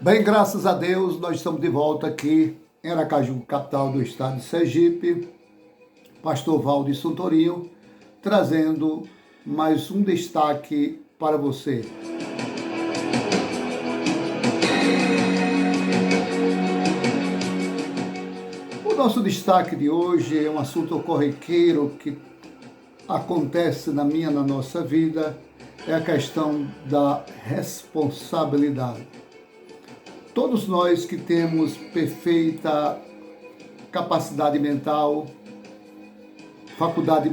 Bem, graças a Deus, nós estamos de volta aqui em Aracaju, capital do estado de Sergipe, pastor Valdir Santorinho, trazendo mais um destaque para você. O nosso destaque de hoje é um assunto corriqueiro que acontece na nossa vida, é a questão da responsabilidade. Todos nós que temos perfeita capacidade mental, faculdades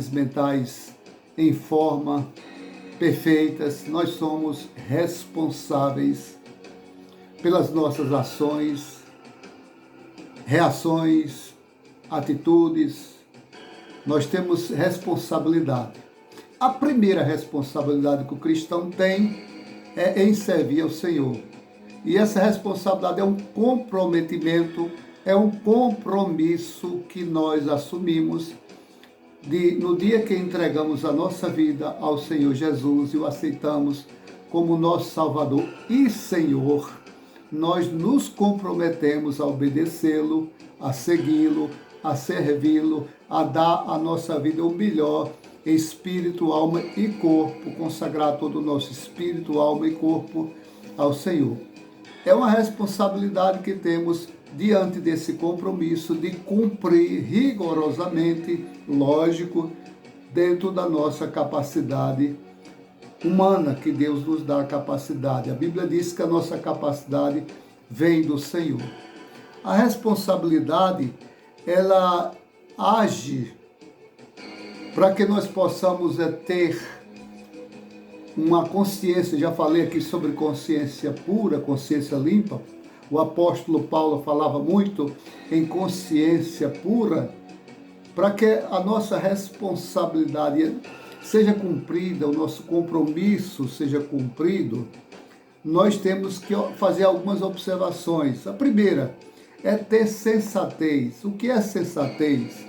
mentais em forma perfeitas, nós somos responsáveis pelas nossas ações, reações, atitudes. Nós temos responsabilidade. A primeira responsabilidade que o cristão tem é em servir ao Senhor. E essa responsabilidade é um comprometimento, é um compromisso que nós assumimos no dia que entregamos a nossa vida ao Senhor Jesus e o aceitamos como nosso Salvador e Senhor. Nós nos comprometemos a obedecê-lo, a segui-lo, a servi-lo, a dar a nossa vida o melhor, espírito, alma e corpo, consagrar todo o nosso espírito, alma e corpo ao Senhor. É uma responsabilidade que temos diante desse compromisso de cumprir rigorosamente, lógico, dentro da nossa capacidade humana, que Deus nos dá a capacidade. A Bíblia diz que a nossa capacidade vem do Senhor. A responsabilidade, ela age para que nós possamos ter uma consciência. Já falei aqui sobre consciência pura, consciência limpa. O apóstolo Paulo falava muito em consciência pura, para que a nossa responsabilidade seja cumprida, o nosso compromisso seja cumprido. Nós temos que fazer algumas observações. A primeira é ter sensatez. O que é sensatez?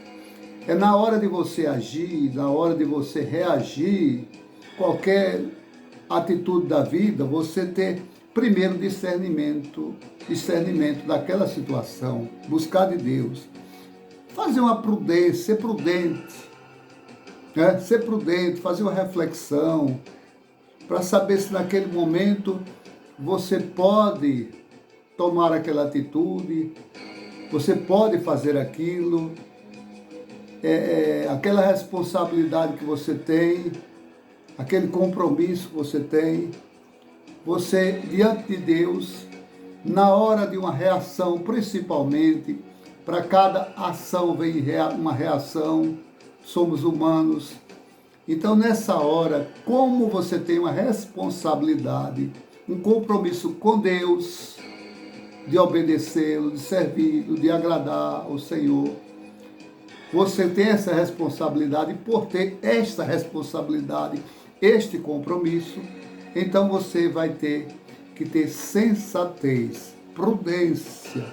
É na hora de você agir, na hora de você reagir, qualquer atitude da vida, você ter primeiro discernimento daquela situação, buscar de Deus, fazer uma prudência, ser prudente, fazer uma reflexão, para saber se naquele momento você pode tomar aquela atitude, você pode fazer aquilo, aquela responsabilidade que você tem, aquele compromisso que você tem, você diante de Deus, na hora de uma reação, principalmente, para cada ação vem uma reação, somos humanos. Então nessa hora, como você tem uma responsabilidade, um compromisso com Deus, de obedecê-lo, de servi-lo, de agradar ao Senhor, você tem essa responsabilidade, e por ter esta responsabilidade, este compromisso, então você vai ter que ter sensatez, prudência,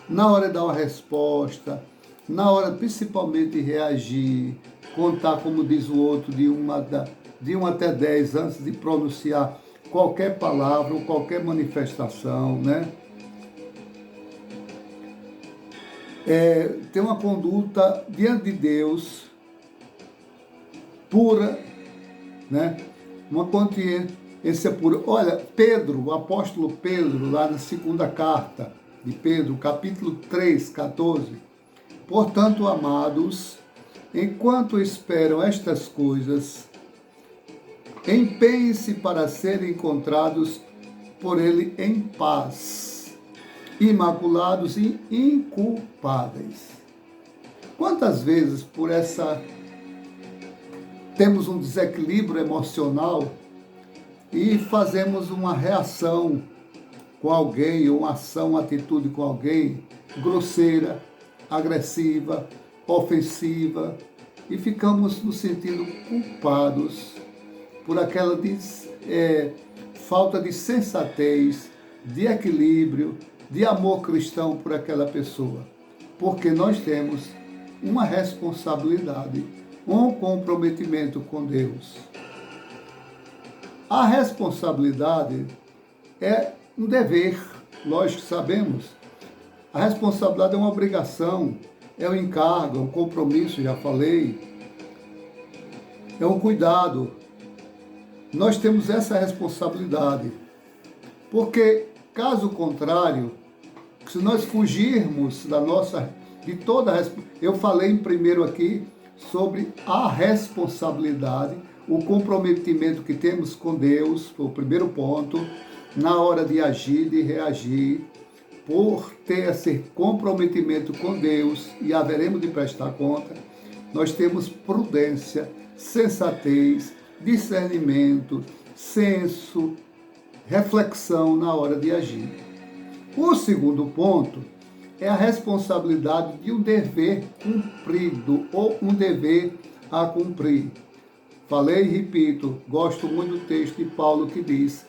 na hora de dar uma resposta, na hora principalmente de reagir, contar, como diz o outro, de 1 até 10 antes de pronunciar qualquer palavra ou qualquer manifestação, né? Ter uma conduta diante de Deus pura, né? Uma consciência pura. Olha, Pedro, o apóstolo Pedro, lá na segunda carta de Pedro, capítulo 3, 14. Portanto, amados, enquanto esperam estas coisas, empenhem-se para serem encontrados por ele em paz, imaculados e inculpáveis. Quantas vezes temos um desequilíbrio emocional e fazemos uma reação com alguém, ou uma ação, uma atitude com alguém grosseira, agressiva, ofensiva, e ficamos nos sentindo culpados por aquela falta de sensatez, de equilíbrio, de amor cristão por aquela pessoa. Porque nós temos uma responsabilidade, um comprometimento com Deus. A responsabilidade é um dever, lógico que sabemos. A responsabilidade é uma obrigação, é um encargo, é um compromisso, já falei, é um cuidado. Nós temos essa responsabilidade, porque, caso contrário, se nós fugirmos de toda a... Eu falei primeiro aqui sobre a responsabilidade, o comprometimento que temos com Deus, foi o primeiro ponto, na hora de agir, de reagir, por ter esse comprometimento com Deus, e haveremos de prestar conta, nós temos prudência, sensatez, discernimento, senso, reflexão na hora de agir. O segundo ponto é a responsabilidade de um dever cumprido ou um dever a cumprir. Falei e repito, gosto muito do texto de Paulo que diz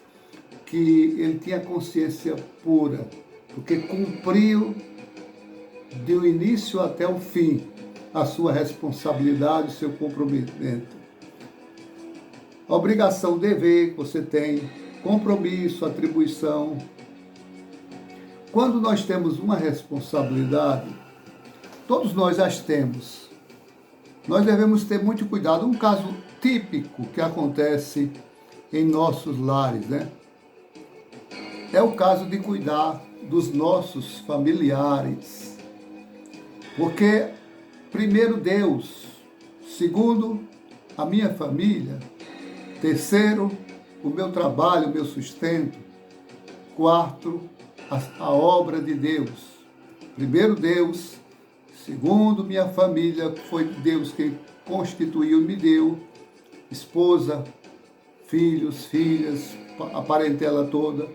que ele tinha consciência pura, porque cumpriu do início até o fim a sua responsabilidade, o seu comprometimento. Obrigação, dever que você tem, compromisso, atribuição. Quando nós temos uma responsabilidade, todos nós as temos. Nós devemos ter muito cuidado. Um caso típico que acontece em nossos lares, né? É o caso de cuidar dos nossos familiares. Porque, primeiro, Deus. Segundo, a minha família. Terceiro, o meu trabalho, o meu sustento. Quarto, a obra de Deus. Primeiro, Deus. Segundo, minha família, foi Deus quem constituiu e me deu. Esposa, filhos, filhas, a parentela toda.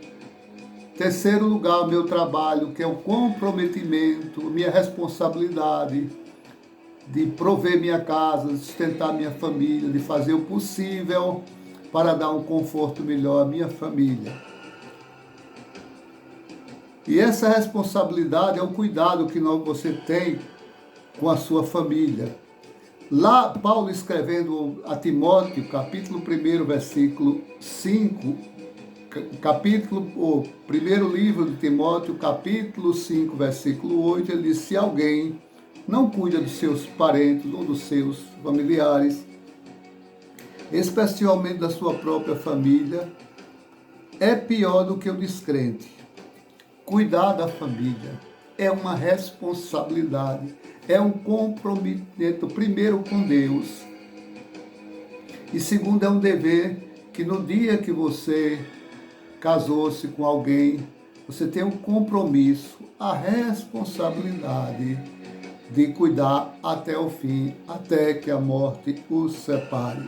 Terceiro lugar, meu trabalho, que é o comprometimento, minha responsabilidade de prover minha casa, de sustentar minha família, de fazer o possível para dar um conforto melhor à minha família. E essa responsabilidade é o cuidado que você tem com a sua família. Lá, Paulo escrevendo a Timóteo, capítulo 1, versículo 5, o primeiro livro de Timóteo, capítulo 5, versículo 8, ele diz: se alguém não cuida dos seus parentes ou dos seus familiares, especialmente da sua própria família, é pior do que o descrente. Cuidar da família é uma responsabilidade, é um comprometimento, primeiro com Deus, e segundo, é um dever que no dia que você casou-se com alguém, você tem um compromisso, a responsabilidade de cuidar até o fim, até que a morte os separe.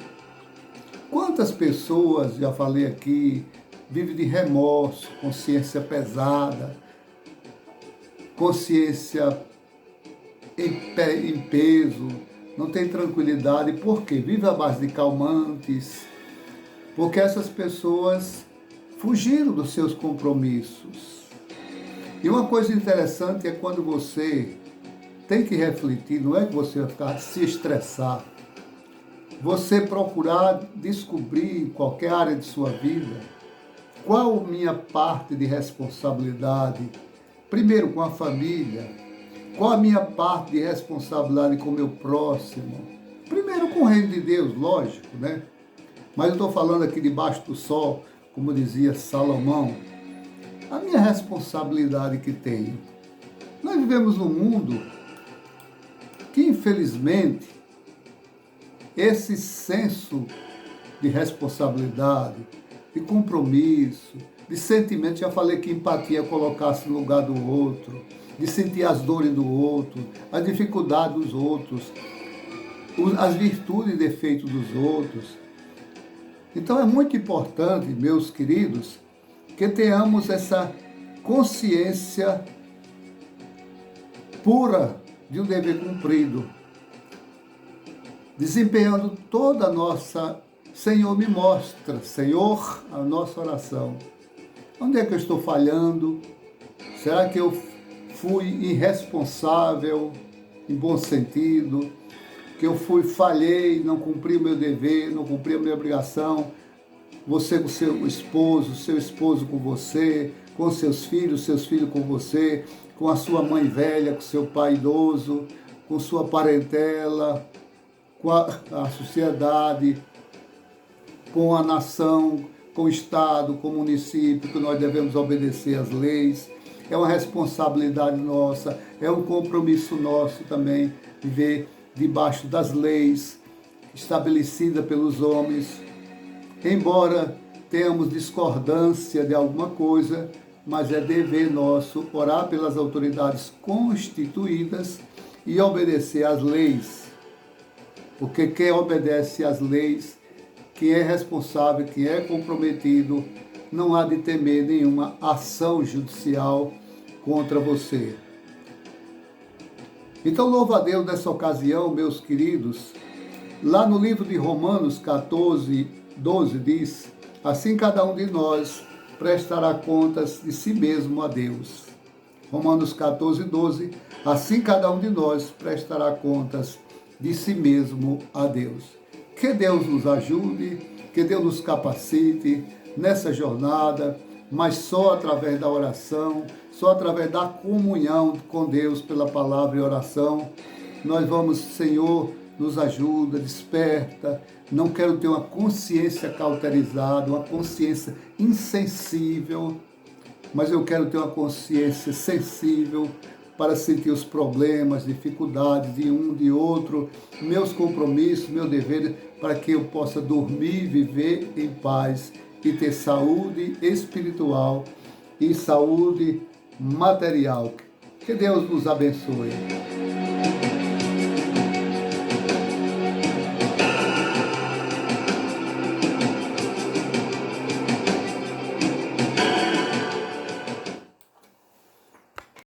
Quantas pessoas, já falei aqui, vivem de remorso, consciência pesada, consciência em peso, não tem tranquilidade. Por quê? Vive à base de calmantes, porque essas pessoas fugiram dos seus compromissos. E uma coisa interessante é quando você tem que refletir, não é que você vai ficar se estressar, você procurar descobrir em qualquer área de sua vida qual minha parte de responsabilidade, primeiro com a família, qual a minha parte de responsabilidade com o meu próximo, primeiro com o reino de Deus, lógico, né? Mas eu estou falando aqui debaixo do sol, como dizia Salomão, a minha responsabilidade que tenho. Nós vivemos num mundo que, infelizmente, esse senso de responsabilidade, de compromisso, de sentimento, já falei que empatia colocar-se no lugar do outro, de sentir as dores do outro, a dificuldade dos outros, as virtudes e defeitos dos outros. Então é muito importante, meus queridos, que tenhamos essa consciência pura de um dever cumprido, desempenhando toda a nossa... Senhor, me mostra, Senhor, a nossa oração. Onde é que eu estou falhando? Será que eu fui irresponsável, em bom sentido? Que eu falhei, não cumpri o meu dever, não cumpri a minha obrigação? você com seu esposo com você, com seus filhos com você, com a sua mãe velha, com seu pai idoso, com sua parentela, com a sociedade, com a nação, com o Estado, com o município, que nós devemos obedecer às leis. É uma responsabilidade nossa, é um compromisso nosso também viver debaixo das leis estabelecidas pelos homens. Embora tenhamos discordância de alguma coisa, mas é dever nosso orar pelas autoridades constituídas e obedecer às leis. Porque quem obedece às leis, quem é responsável, quem é comprometido, não há de temer nenhuma ação judicial contra você. Então, louva a Deus nessa ocasião, meus queridos. Lá no livro de Romanos 14, 12 diz: assim cada um de nós prestará contas de si mesmo a Deus. Romanos 14, 12. Assim cada um de nós prestará contas de si mesmo a Deus. Que Deus nos ajude, que Deus nos capacite nessa jornada, mas só através da oração, só através da comunhão com Deus pela palavra e oração, nós vamos, Senhor, nos ajuda, desperta. Não quero ter uma consciência cauterizada, uma consciência insensível, mas eu quero ter uma consciência sensível para sentir os problemas, dificuldades de um, de outro, meus compromissos, meu dever, para que eu possa dormir, viver em paz e ter saúde espiritual e saúde material. Que Deus nos abençoe.